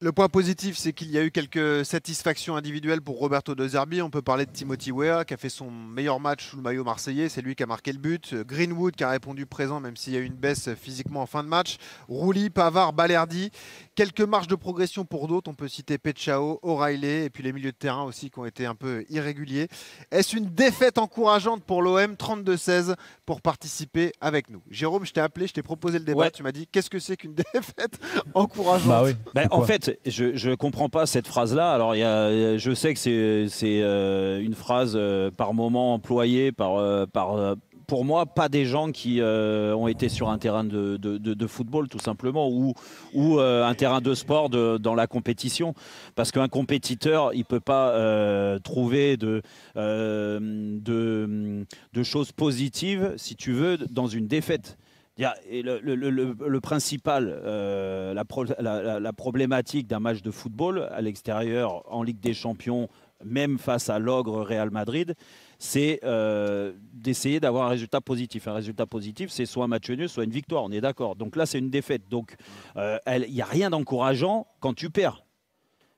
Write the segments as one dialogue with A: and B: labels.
A: Le point positif, c'est qu'il y a eu quelques satisfactions individuelles pour Roberto De Zerbi. On peut parler de Timothy Weah, qui a fait son meilleur match sous le maillot marseillais. C'est lui qui a marqué le but. Greenwood, qui a répondu présent, même s'il y a eu une baisse physiquement en fin de match. Rouli, Pavard, Balerdi. Quelques marges de progression pour d'autres. On peut citer Pechao, O'Reilly, et puis les milieux de terrain aussi, qui ont été un peu irréguliers. Est-ce une défaite encourageante pour l'OM 32-16 pour participer avec nous? Jérôme, je t'ai appelé, je t'ai proposé le débat.
B: Ouais.
A: Tu m'as dit, qu'est-ce que c'est qu'une défaite encourageante?
C: Bah oui.
B: En fait, je ne comprends pas cette phrase-là. Alors, je sais que c'est une phrase par moment employée pour moi, pas des gens qui ont été sur un terrain de football, tout simplement, ou un terrain de sport dans la compétition. Parce qu'un compétiteur, il ne peut pas trouver de choses positives, si tu veux, dans une défaite. Et le principal, la problématique d'un match de football à l'extérieur, en Ligue des Champions, même face à l'ogre Real Madrid, c'est d'essayer d'avoir un résultat positif. Un résultat positif, c'est soit un match nul, soit une victoire, on est d'accord. Donc là, c'est une défaite. Donc, il n'y a rien d'encourageant quand tu perds.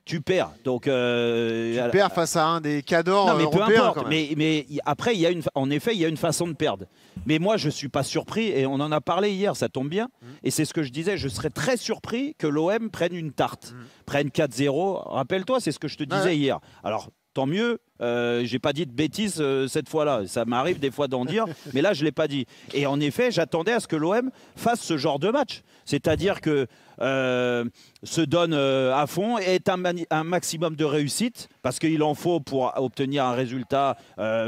B: Tu perds. Donc,
A: tu perds face à un des cadors européens.
B: Peu importe.
A: Quand même.
B: Mais après, en effet, il y a une façon de perdre. Mais moi, je ne suis pas surpris, et on en a parlé hier, ça tombe bien. Et c'est ce que je disais, je serais très surpris que l'OM prenne une tarte, prenne 4-0. Rappelle-toi, c'est ce que je te disais hier. Alors, tant mieux, j'ai pas dit de bêtises cette fois-là. Ça m'arrive des fois d'en dire, mais là, je ne l'ai pas dit. Et en effet, j'attendais à ce que l'OM fasse ce genre de match. C'est-à-dire que se donne à fond et ait un maximum de réussite, parce qu'il en faut pour obtenir un résultat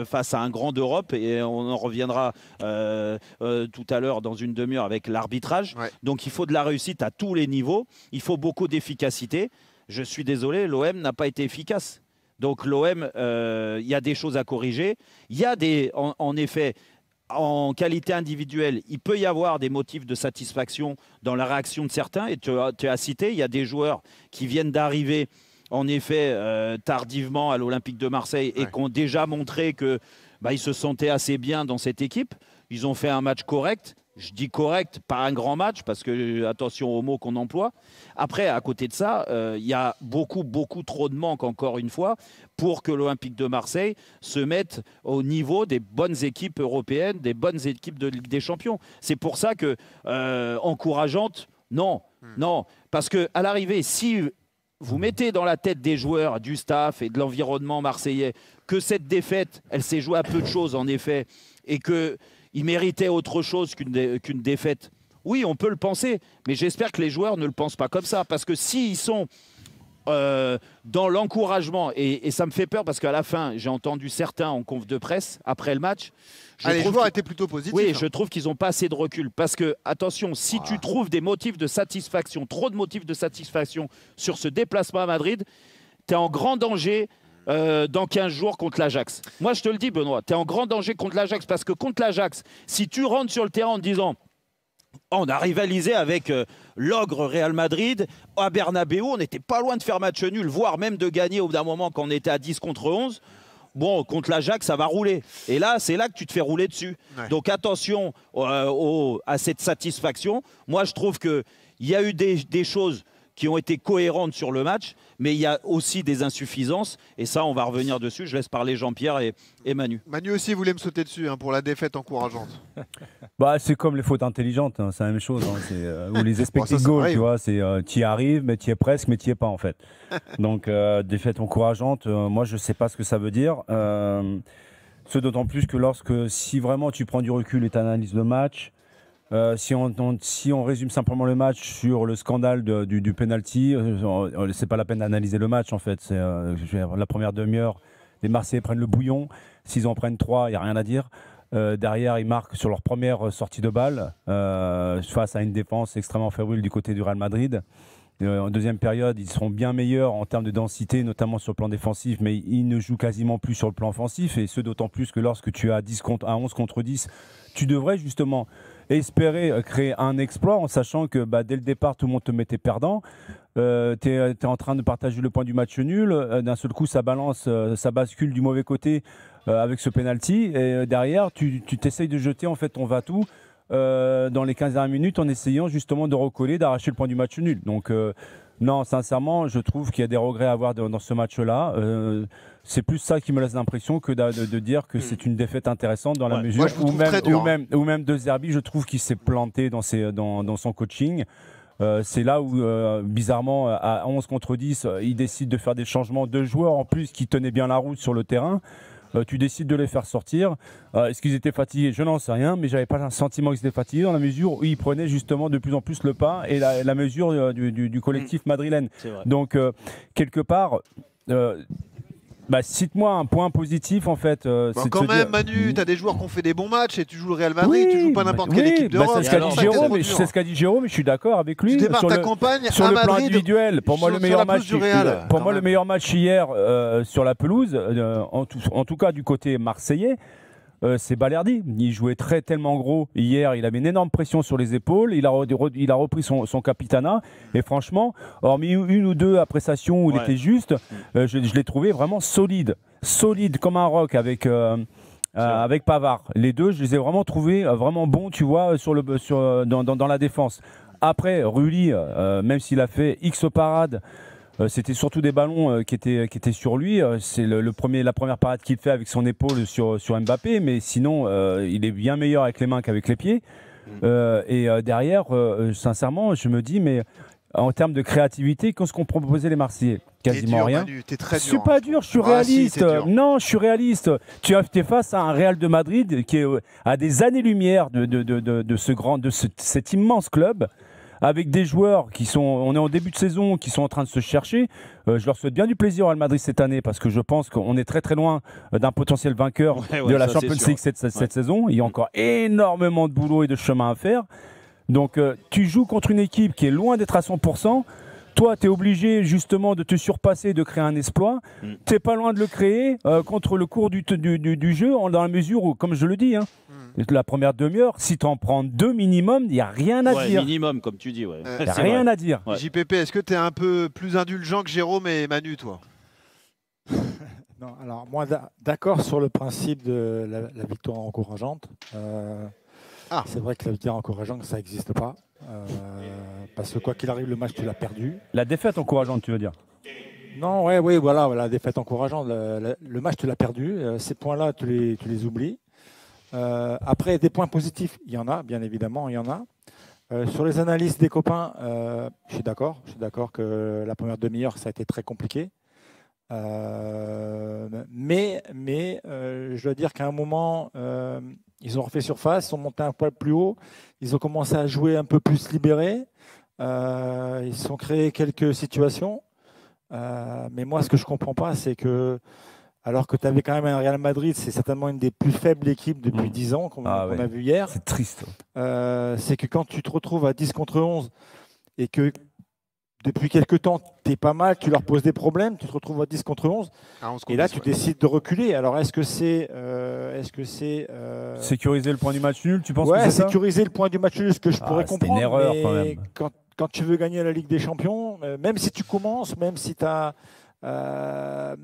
B: face à un grand d'Europe, et on en reviendra tout à l'heure dans une demi-heure avec l'arbitrage.
A: Ouais.
B: Donc il faut de la réussite à tous les niveaux, il faut beaucoup d'efficacité. Je suis désolé, l'OM n'a pas été efficace. Donc l'OM, il y a des choses à corriger. Il y a en effet, en qualité individuelle, il peut y avoir des motifs de satisfaction dans la réaction de certains. Et tu as cité, il y a des joueurs qui viennent d'arriver, en effet, tardivement à l'Olympique de Marseille, et qui ont déjà montré qu'ils se sentaient assez bien dans cette équipe. Ils ont fait un match correct. Je dis correct, pas un grand match, parce que attention aux mots qu'on emploie. Après, à côté de ça, il y a beaucoup trop de manques, encore une fois, pour que l'Olympique de Marseille se mette au niveau des bonnes équipes européennes, des bonnes équipes de Ligue des Champions. C'est pour ça que, encourageante, non. Parce qu'à l'arrivée, si vous mettez dans la tête des joueurs, du staff et de l'environnement marseillais que cette défaite, elle s'est jouée à peu de choses, en effet, et qu'il méritait autre chose qu'une défaite. Oui, on peut le penser, mais j'espère que les joueurs ne le pensent pas comme ça. Parce que s'ils sont dans l'encouragement, et ça me fait peur parce qu'à la fin, j'ai entendu certains en conf de presse, après le match...
A: les joueurs étaient plutôt positifs.
B: Oui, je trouve qu'ils n'ont pas assez de recul. Parce que, attention, si tu trouves des motifs de satisfaction, trop de motifs de satisfaction sur ce déplacement à Madrid, tu es en grand danger... dans 15 jours contre l'Ajax. Moi, je te le dis, Benoît, tu es en grand danger contre l'Ajax, parce que contre l'Ajax, si tu rentres sur le terrain en te disant on a rivalisé avec l'ogre Real Madrid à Bernabéu, on n'était pas loin de faire match nul, voire même de gagner au bout d'un moment quand on était à 10 contre 11. Bon, contre l'Ajax, ça va rouler. Et là, c'est là que tu te fais rouler dessus. Ouais. Donc attention à cette satisfaction. Moi, je trouve qu'il y a eu des choses qui ont été cohérentes sur le match, mais il y a aussi des insuffisances, et ça, on va revenir dessus. Je laisse parler Jean-Pierre et Manu.
A: Manu aussi voulait me sauter dessus pour la défaite encourageante.
C: C'est comme les fautes intelligentes, c'est la même chose. Ou les expected goals, tu vois, tu y arrives, mais tu y es presque, mais tu y es pas en fait. Donc, défaite encourageante, moi, je sais pas ce que ça veut dire. Ce d'autant plus que si vraiment tu prends du recul et tu analyses le match, si on résume simplement le match sur le scandale du penalty, c'est pas la peine d'analyser le match en fait. La première demi-heure, les Marseillais prennent le bouillon. S'ils en prennent 3, il n'y a rien à dire. Derrière, ils marquent sur leur première sortie de balle face à une défense extrêmement fébrile du côté du Real Madrid. En deuxième période, ils seront bien meilleurs en termes de densité, notamment sur le plan défensif, mais ils ne jouent quasiment plus sur le plan offensif. Et ce d'autant plus que lorsque tu as 11 contre 10, tu devrais justement espérer créer un exploit en sachant que dès le départ, tout le monde te mettait perdant. Tu es en train de partager le point du match nul. D'un seul coup, ça bascule du mauvais côté avec ce penalty. Et derrière, tu t'essayes de jeter en fait ton va-tout dans les 15 dernières minutes en essayant justement de recoller, d'arracher le point du match nul. Donc Non, sincèrement, je trouve qu'il y a des regrets à avoir dans ce match-là. C'est plus ça qui me laisse l'impression que de dire que c'est une défaite intéressante dans la mesure où même De Zerbi, je trouve qu'il s'est planté dans son coaching. C'est là où, bizarrement, à 11 contre 10, il décide de faire des changements de joueurs en plus qui tenaient bien la route sur le terrain. Tu décides de les faire sortir. Est-ce qu'ils étaient fatigués? Je n'en sais rien, mais j'avais pas un sentiment qu'ils étaient fatigués dans la mesure où ils prenaient justement de plus en plus le pas et la mesure du collectif madrilène. Donc, quelque part... cite-moi un point positif en fait.
A: Quand même, Manu, tu as des joueurs qui ont fait des bons matchs et tu joues le Real Madrid, tu joues pas n'importe quelle équipe d'Europe.
C: C'est ce qu'a dit Jérôme, et je suis d'accord avec lui.
A: Tu démarres ta campagne
C: sur
A: à
C: le
A: Madrid,
C: plan individuel. Pour moi, le meilleur match hier sur la pelouse, en tout cas du côté marseillais. C'est Balerdi. Il jouait tellement gros hier. Il avait une énorme pression sur les épaules. Il a repris son capitanat. Et franchement, hormis une ou deux prestations où il était juste, je l'ai trouvé vraiment solide. Solide comme un roc avec Pavard. Les deux, je les ai vraiment trouvés vraiment bons, tu vois, dans la défense. Après, Rulli, même s'il a fait X parades, c'était surtout des ballons qui étaient sur lui. C'est la première parade qu'il fait avec son épaule sur Mbappé, mais sinon, il est bien meilleur avec les mains qu'avec les pieds. Derrière, sincèrement, je me dis, mais en termes de créativité, qu'est-ce qu'ont proposé les Marseillais? Quasiment rien.
A: Je
C: suis pas dur, je suis réaliste. Non, je suis réaliste. Tu es face à un Real de Madrid qui est à des années-lumière de cet immense club, avec des joueurs on est en début de saison, qui sont en train de se chercher. Je leur souhaite bien du plaisir au Real Madrid cette année, parce que je pense qu'on est très très loin d'un potentiel vainqueur de la Champions League cette saison. Il y a encore énormément de boulot et de chemin à faire. Donc tu joues contre une équipe qui est loin d'être à 100%. Toi, tu es obligé justement de te surpasser, de créer un exploit. Tu n'es pas loin de le créer contre le cours du jeu, dans la mesure où, comme je le dis, la première demi-heure, si tu en prends deux minimum, il n'y a rien à dire.
B: Minimum, comme tu dis.
C: Il n'y a rien à dire.
A: JPP, est-ce que tu es un peu plus indulgent que Jérôme et Manu, toi?
D: Non, alors moi, d'accord sur le principe de la victoire encourageante. C'est vrai que la victoire encourageante, ça n'existe pas. Parce que quoi qu'il arrive, le match, tu l'as perdu.
C: La défaite encourageante, tu veux dire?
D: Non, oui, voilà, la défaite encourageante. Le match, tu l'as perdu. Ces points-là, tu les oublies. Après, des points positifs, il y en a, bien évidemment, il y en a. Sur les analyses des copains, je suis d'accord que la première demi-heure, ça a été très compliqué. Mais je dois dire qu'à un moment, ils ont refait surface, ils sont montés un poil plus haut, ils ont commencé à jouer un peu plus libérés, ils se sont créés quelques situations. Mais moi, ce que je ne comprends pas, c'est que alors que tu avais quand même un Real Madrid, c'est certainement une des plus faibles équipes depuis 10 ans qu'on a vu hier.
C: C'est triste.
D: C'est que quand tu te retrouves à 10 contre 11 et que depuis quelques temps, tu es pas mal, tu leur poses des problèmes, tu te retrouves à 10 contre 11, et là, tu décides de reculer. Alors, est-ce que c'est...
C: sécuriser le point du match nul, tu penses que c'est
D: sécuriser le point du match nul, ce que je pourrais comprendre.
C: C'est une erreur, quand même.
D: Quand tu veux gagner la Ligue des Champions, même si tu commences, même si tu as un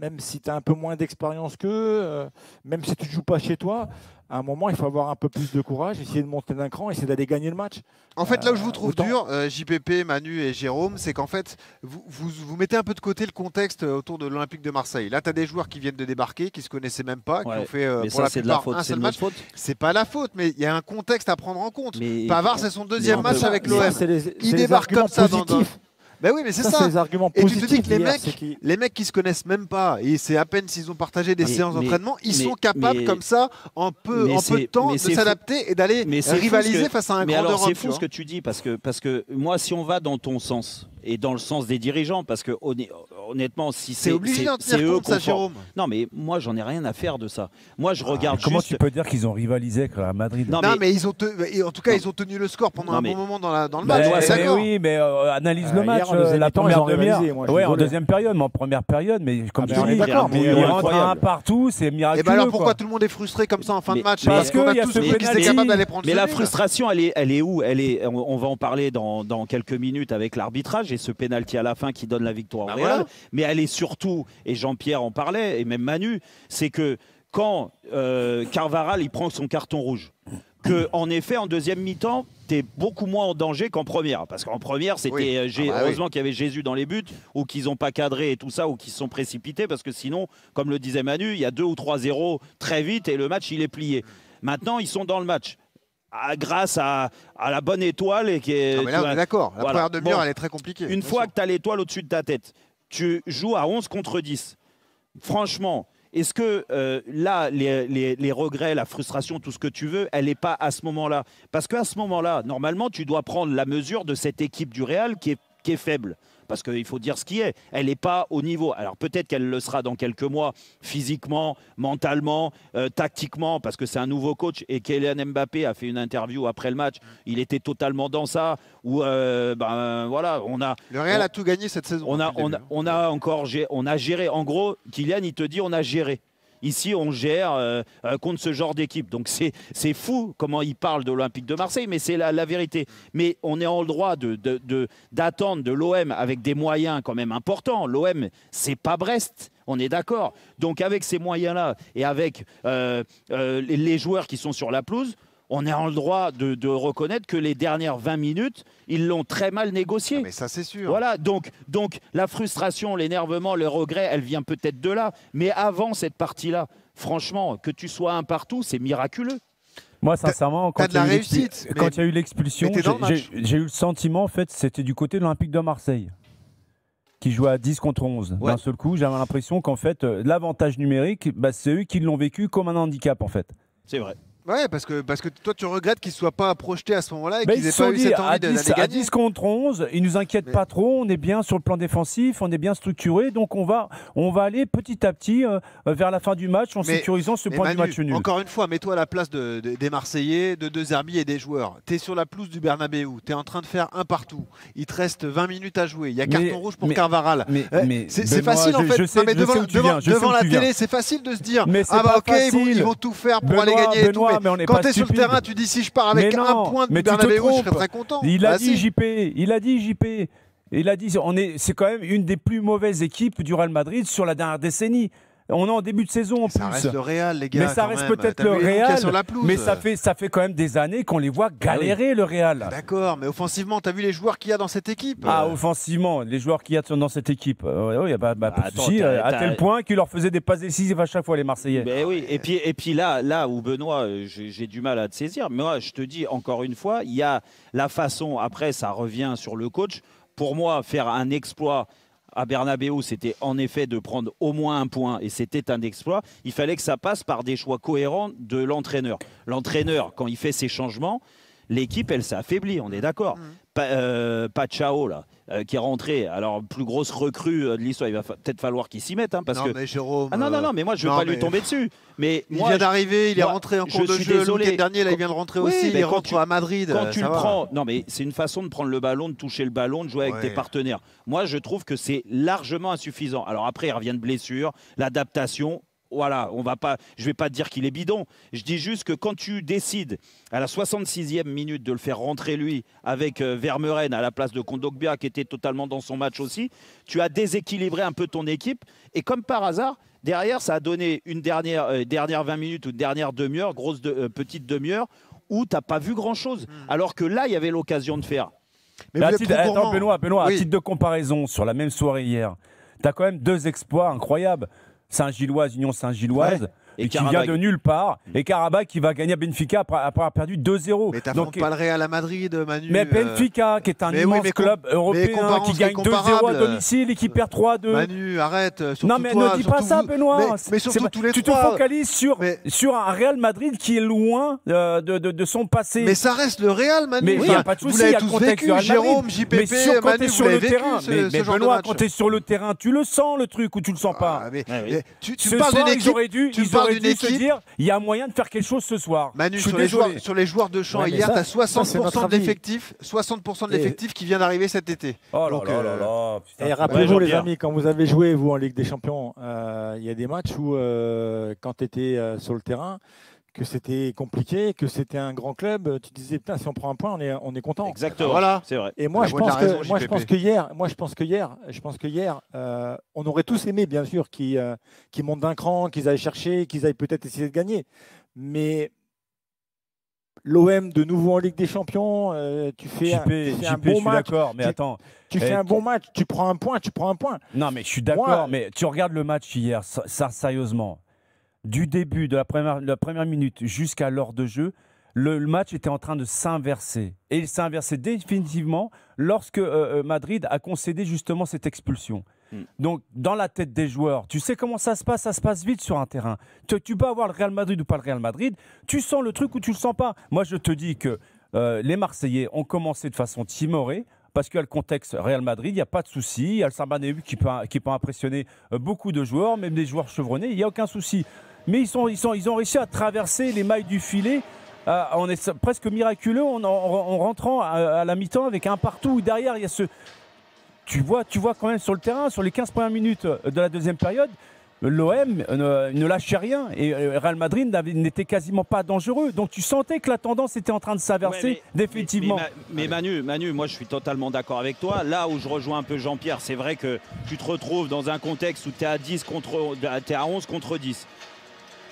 D: peu moins d'expérience qu'eux, même si tu ne joues pas chez toi, à un moment, il faut avoir un peu plus de courage, essayer de monter d'un cran, essayer d'aller gagner le match.
A: En fait, là où je vous trouve dur, JPP, Manu et Jérôme, c'est qu'en fait, vous mettez un peu de côté le contexte autour de l'Olympique de Marseille. Là, tu as des joueurs qui viennent de débarquer, qui ne se connaissaient même pas, qui ont fait pour la plupart un seul match. C'est pas la faute, mais il y a un contexte à prendre en compte. Pavard, c'est son deuxième match avec l'OM. Il débarque comme ça dans... Ben oui, mais c'est ça.
D: Les arguments
A: et
D: positifs,
A: tu te dis que les mecs qui se connaissent même pas, et c'est à peine s'ils ont partagé des séances d'entraînement, ils sont capables comme ça, en peu de temps, de s'adapter et d'aller rivaliser face à un grand Europe.
B: C'est fou ce que tu dis, parce que moi, si on va dans ton sens, et dans le sens des dirigeants, parce que honnêtement, si c'est
A: obligé d'en tenir compte, ça, Jérôme.
B: Non, mais moi, j'en ai rien à faire de ça. Moi, je regarde
C: comment tu peux dire qu'ils ont rivalisé avec la Madrid?
A: Non, mais ils ont en tout cas, ils ont tenu le score pendant un bon moment dans le match.
C: Oui, mais analyse le match. La première demi-heure. Oui, en deuxième période, mais en première période. Mais comme tu dis, il rentre un partout, c'est miraculeux.
A: Et bien alors pourquoi tout le monde est frustré comme ça en fin de match?
C: Parce qu'on a tous dit qu'ils étaient capables d'aller prendre.
B: Mais la frustration, elle est où? On va en parler dans quelques minutes avec l'arbitrage et ce pénalty à la fin qui donne la victoire au Real. Mais elle est surtout, et Jean-Pierre en parlait, et même Manu, c'est que quand Carvajal il prend son carton rouge, que en effet en deuxième mi-temps, tu es beaucoup moins en danger qu'en première. Parce qu'en première, c'était heureusement qu'il y avait Jésus dans les buts, ou qu'ils n'ont pas cadré et tout ça, ou qu'ils se sont précipités, parce que sinon, comme le disait Manu, il y a 2 ou 3-0 très vite et le match, il est plié. Maintenant, ils sont dans le match. Grâce à la bonne étoile. Et qui est,
A: là, on est d'accord. La première demi-heure, elle est très compliquée.
B: Une fois que tu as l'étoile au-dessus de ta tête, tu joues à 11 contre 10. Franchement, est-ce que là, les regrets, la frustration, tout ce que tu veux, elle n'est pas à ce moment-là? Parce qu'à ce moment-là, normalement, tu dois prendre la mesure de cette équipe du Real qui est faible. Parce qu'il faut dire ce qui est. Elle n'est pas au niveau. Alors peut-être qu'elle le sera dans quelques mois, physiquement, mentalement, tactiquement, parce que c'est un nouveau coach. Et Kylian Mbappé a fait une interview après le match. Il était totalement dans ça. Où, voilà,
A: le Real a tout gagné cette saison.
B: On a géré. En gros, Kylian, il te dit on a géré. Ici, on gère contre ce genre d'équipe. Donc, c'est fou comment il parle de l'Olympique de Marseille, mais c'est la vérité. Mais on est en droit d'attendre de l'OM avec des moyens quand même importants. L'OM, c'est pas Brest. On est d'accord. Donc, avec ces moyens-là et avec les joueurs qui sont sur la pelouse, on est en droit de reconnaître que les dernières 20 minutes, ils l'ont très mal négocié.
A: Mais ça, c'est sûr.
B: Voilà, donc la frustration, l'énervement, le regret, elle vient peut-être de là. Mais avant cette partie-là, franchement, que tu sois un partout, c'est miraculeux.
C: Moi, sincèrement, quand il y a eu l'expulsion, j'ai eu le sentiment, en fait, c'était du côté de l'Olympique de Marseille, qui jouait à 10 contre 11. D'un seul coup, j'avais l'impression qu'en fait, l'avantage numérique, c'est eux qui l'ont vécu comme un handicap, en fait.
B: C'est vrai.
A: Ouais, parce que toi, tu regrettes qu'ils ne soient pas projetés à ce moment-là et qu'ils n'aient pas eu cette envie d'aller gagner.
C: À 10 contre 11, ils ne nous inquiètent pas trop. On est bien sur le plan défensif, on est bien structuré. Donc, on va aller petit à petit vers la fin du match en sécurisant ce point du match nul.
A: Encore une fois, mets-toi à la place des Marseillais, de De Zerbi et des joueurs. Tu es sur la pelouse du Bernabéu. Tu es en train de faire un partout. Il te reste 20 minutes à jouer. Il y a carton rouge pour Carvaral. C'est facile, en fait. Devant la télé, c'est facile de se dire ok, ils vont tout faire pour aller gagner. Quand tu es sur le terrain, tu dis si je pars avec un point de Bernabéu, je serais très content.
C: Il a dit JP. C'est quand même une des plus mauvaises équipes du Real Madrid sur la dernière décennie. On est en début de saison en plus.
A: Ça reste le Real, les gars.
C: Mais ça reste peut-être le Real. Mais ça fait quand même des années qu'on les voit galérer, le Real.
A: D'accord, mais offensivement, tu as vu les joueurs qu'il y a dans cette équipe?
C: Offensivement, les joueurs qu'il y a dans cette équipe. Il n'y a pas de souci. À tel point qu'ils leur faisaient des passes décisives à chaque fois, les Marseillais.
B: Ben oui. Et puis là où Benoît, j'ai du mal à te saisir. Mais moi, je te dis encore une fois, il y a la façon. Après, ça revient sur le coach. Pour moi, faire un exploit à Bernabéu, c'était en effet de prendre au moins un point et c'était un exploit. Il fallait que ça passe par des choix cohérents de l'entraîneur. L'entraîneur, quand il fait ses changements, l'équipe, elle s'est affaiblie, on est d'accord. Pachao, là, qui est rentré, alors plus grosse recrue de l'histoire, il va peut-être falloir qu'il s'y mette.
A: Mais Jérôme,
B: non, mais moi je ne veux pas lui tomber dessus. Mais
A: il vient d'arriver, il est rentré en cours de jeu. Le week-end dernier, là, il vient de rentrer aussi, il rentre à Madrid.
B: Quand tu le prends, non mais c'est une façon de prendre le ballon, de toucher le ballon, de jouer avec tes partenaires. Moi je trouve que c'est largement insuffisant. Alors après, il revient de blessure, l'adaptation. Voilà, je ne vais pas te dire qu'il est bidon. Je dis juste que quand tu décides à la 66e minute de le faire rentrer lui avec Vermeuren à la place de Kondogbia qui était totalement dans son match aussi, tu as déséquilibré un peu ton équipe. Et comme par hasard, derrière, ça a donné une dernière 20 minutes ou une dernière demi-heure, petite demi-heure, où tu n'as pas vu grand-chose. Alors que là, il y avait l'occasion de faire.
C: Mais Benoît, à titre de comparaison, sur la même soirée hier, tu as quand même 2 exploits incroyables. Saint-Gilloise, Union Saint-Gilloise, qui vient de nulle part, et Karabakh qui va gagner à Benfica après avoir perdu 2-0.
A: Mais t'affrontes pas le Real à Madrid, Manu.
C: Mais Benfica, qui est un immense club européen, qui gagne 2-0 à domicile et qui perd 3-2.
A: Manu, arrête.
C: Non, mais ne dis pas ça, Benoît.
A: Mais surtout tous les
C: tu
A: trois.
C: Tu te focalises sur un Real Madrid qui est loin de son passé.
A: Mais ça reste le Real, Manu.
C: Mais il n'y a pas de souci, il y a le contexte du Real Madrid.
A: Jérôme, JPP, Manu, vous l'avez vécu.
C: Mais Benoît, quand tu es sur le terrain, tu le sens le truc ou tu le sens pas?
A: Tu parles d'une équipe.
C: Ils auraient dû se dire, il y a moyen de faire quelque chose ce soir.
A: Manu, sur les joueurs de champ, hier, tu as 60% de l'effectif qui vient d'arriver cet été.
D: Oh là là. Et rappelez-vous, les amis, quand vous avez joué, vous, en Ligue des Champions, il y a des matchs où, quand tu étais sur le terrain, que c'était compliqué, que c'était un grand club, tu disais, putain, si on prend un point, on est content.
B: Exactement, voilà. C'est vrai.
D: Et moi, je pense que hier, on aurait tous aimé, bien sûr, qu'ils montent d'un cran, qu'ils aillent chercher, qu'ils aillent peut-être essayer de gagner. Mais l'OM de nouveau en Ligue des Champions, tu fais un bon match.
C: D'accord, mais attends.
D: Tu fais un bon match, tu prends un point.
C: Non, mais je suis d'accord, mais tu regardes le match hier, sérieusement. Du début, de la première minute jusqu'à l'heure de jeu, le match était en train de s'inverser. Et il s'est inversé définitivement lorsque Madrid a concédé justement cette expulsion. Donc, dans la tête des joueurs, tu sais comment ça se passe vite sur un terrain. Tu peux avoir le Real Madrid ou pas le Real Madrid, tu sens le truc ou tu le sens pas. Moi, je te dis que les Marseillais ont commencé de façon timorée, parce qu'il y a le contexte Real Madrid, il n'y a pas de souci. Il y a le Sambandéu qui peut impressionner beaucoup de joueurs, même des joueurs chevronnés, il n'y a aucun souci. Mais ils ont réussi à traverser les mailles du filet. On est presque miraculeux en rentrant à la mi-temps avec un partout. Derrière, il y a ce... Tu vois quand même sur le terrain, sur les 15 premières minutes de la deuxième période, l'OM ne lâchait rien et Real Madrid n'était quasiment pas dangereux. Donc tu sentais que la tendance était en train de s'inverser définitivement.
B: Mais Manu, moi je suis totalement d'accord avec toi. Là où je rejoins un peu Jean-Pierre, c'est vrai que tu te retrouves dans un contexte où tu es à 11 contre 10.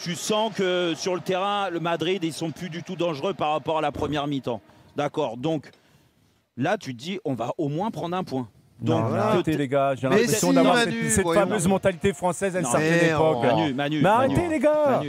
B: Tu sens que sur le terrain, le Madrid, ils sont plus du tout dangereux par rapport à la première mi-temps. D'accord. Donc là, tu te dis, on va au moins prendre un point. Donc,
C: arrêtez les gars, j'ai l'impression d'avoir cette fameuse mentalité française à une certaine époque.
B: Manu,
C: arrêtez les gars.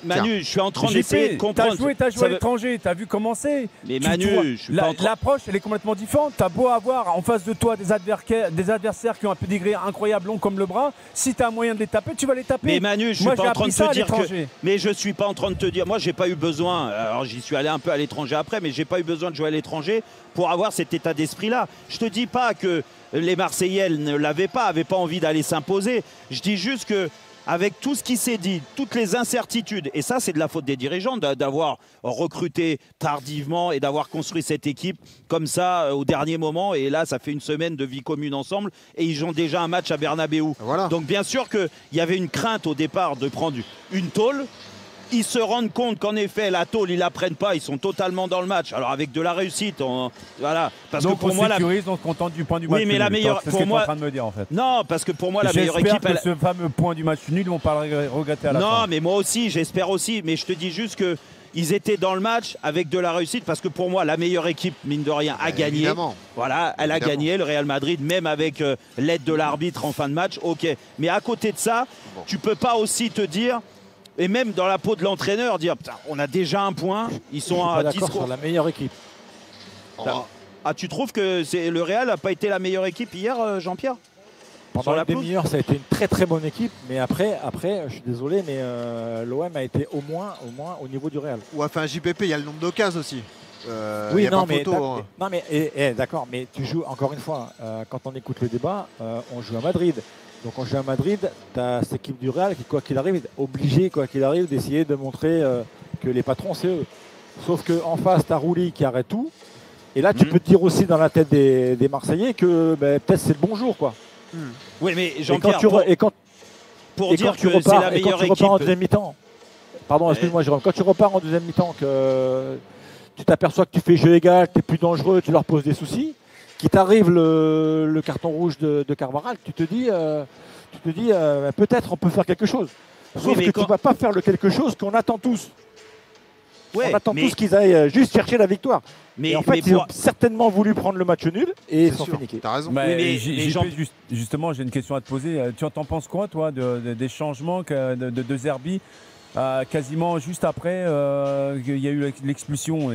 B: Manu, je suis en train d'essayer de comprendre.
C: T'as joué à l'étranger, t'as vu commencer.
B: Mais Manu,
C: l'approche elle est complètement différente. T'as beau avoir en face de toi des adversaires qui ont un pedigree incroyable long comme le bras. Si t'as un moyen de les taper, tu vas les taper.
B: Mais Manu, je suis pas en train de te dire que. Mais je suis pas en train de te dire. Moi, j'ai pas eu besoin. Alors, j'y suis allé un peu à l'étranger après, mais j'ai pas eu besoin de jouer à l'étranger pour avoir cet état d'esprit-là. Je te dis pas que les Marseillais ne l'avaient pas, n'avaient pas envie d'aller s'imposer. Je dis juste que avec tout ce qui s'est dit, toutes les incertitudes, et ça c'est de la faute des dirigeants d'avoir recruté tardivement et d'avoir construit cette équipe comme ça au dernier moment, et là ça fait une semaine de vie commune ensemble et ils ont déjà un match à Bernabéu. Voilà. Donc bien sûr qu'il y avait une crainte au départ de prendre une tôle. Ils se rendent compte qu'en effet, la tôle, ils la prennent pas. Ils sont totalement dans le match. Alors avec de la réussite, voilà. Parce
C: donc
B: que pour moi,
C: on se contente du point du match nul.
B: Oui, mais la meilleure.
C: C'est ce que tu es en train de me dire en fait.
B: Non, parce que pour moi, la meilleure équipe.
C: J'espère que ce fameux point du match nul, on va pas le regretter à la fin.
B: Non, mais moi aussi, j'espère aussi. Mais je te dis juste que ils étaient dans le match avec de la réussite, parce que pour moi, la meilleure équipe, mine de rien, a gagné.
A: Évidemment.
B: Voilà, elle a gagné, le Real Madrid, même avec l'aide de l'arbitre en fin de match. Ok. Mais à côté de ça, tu peux pas aussi te dire. Et même dans la peau de l'entraîneur, dire putain, on a déjà un point, ils sont à 10
D: sur la meilleure équipe.
B: Tu trouves que le Real n'a pas été la meilleure équipe hier, Jean-Pierre?
D: Pendant la demi-heure, ça a été une très très bonne équipe, mais après je suis désolé, mais l'OM a été au moins au niveau du Real.
A: Ou enfin JPP, il y a le nombre d'occasions aussi.
D: Oui, non, mais d'accord, mais tu joues encore une fois. Quand on écoute le débat, on joue à Madrid. Donc on joue à Madrid, tu as cette équipe du Real qui, quoi qu'il arrive, est obligée, quoi qu'il arrive, d'essayer de montrer que les patrons, c'est eux. Sauf qu'en face, tu as Rouli qui arrête tout. Et là, tu peux te dire aussi dans la tête des Marseillais que peut-être c'est le bon jour, quoi.
B: Oui, mais Jean-Pierre,
D: pour dire que c'est la meilleure équipe en deuxième mi-temps. Pardon, excuse-moi, Jérôme. Quand tu repars en deuxième mi-temps, que tu t'aperçois que tu fais jeu égal, tu es plus dangereux, tu leur poses des soucis, qui t'arrive le carton rouge de Carvajal, tu te dis peut-être on peut faire quelque chose. Sauf que tu ne vas pas faire le quelque chose qu'on attend tous. On attend tous qu'ils aillent juste chercher la victoire. Mais en fait, ils ont certainement voulu prendre le match nul et ils sont finiqués.
A: T'as raison.
C: Justement, j'ai une question à te poser. Tu en penses quoi, toi, des changements de Zerbi quasiment juste après qu'il y a eu l'expulsion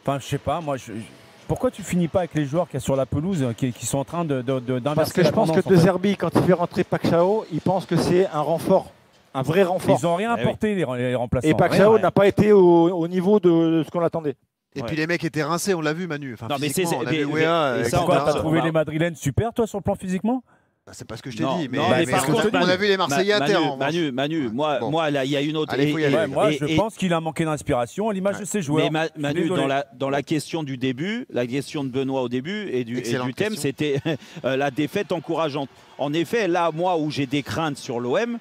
C: enfin, je sais pas, moi... Pourquoi tu finis pas avec les joueurs qu'il y a sur la pelouse qui sont en train d'inverser?
D: Parce que je pense que De Zerbi, quand il fait rentrer Pac-Chao, il pense que c'est un renfort, un vrai renfort.
C: Ils n'ont rien apporté, les remplaçants.
D: Et Pac-Chao n'a pas été au niveau de ce qu'on attendait.
A: Et puis les mecs étaient rincés, on l'a vu, Manu. Enfin,
B: non, mais c'est
C: t'as trouvé les Madrilènes super, toi, sur le plan physiquement?
A: C'est pas ce que je t'ai dit, mais par contre, on a vu les Marseillais à terre.
B: Manu, moi, là, il y a une autre.
C: Moi, je pense qu'il a manqué d'inspiration à l'image de ses joueurs.
B: Mais Manu, dans la question du début, la question de Benoît au début et du thème, c'était la défaite encourageante. En effet, là, moi, où j'ai des craintes sur l'OM,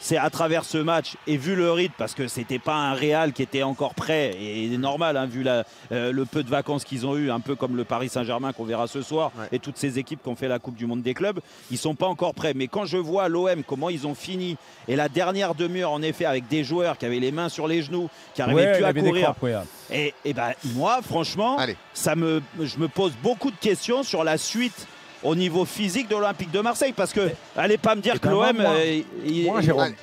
B: c'est à travers ce match et vu le rythme, parce que c'était pas un Real qui était encore prêt, et normal vu le peu de vacances qu'ils ont eu, un peu comme le Paris Saint-Germain qu'on verra ce soir, et toutes ces équipes qui ont fait la Coupe du Monde des clubs, ils sont pas encore prêts. Mais quand je vois l'OM, comment ils ont fini, et la dernière demi-heure en effet avec des joueurs qui avaient les mains sur les genoux, qui n'arrivaient plus à courir, et ben moi franchement, je me pose beaucoup de questions sur la suite au niveau physique de l'Olympique de Marseille, parce que allez pas me dire que l'OM...
D: Moi, Jérôme,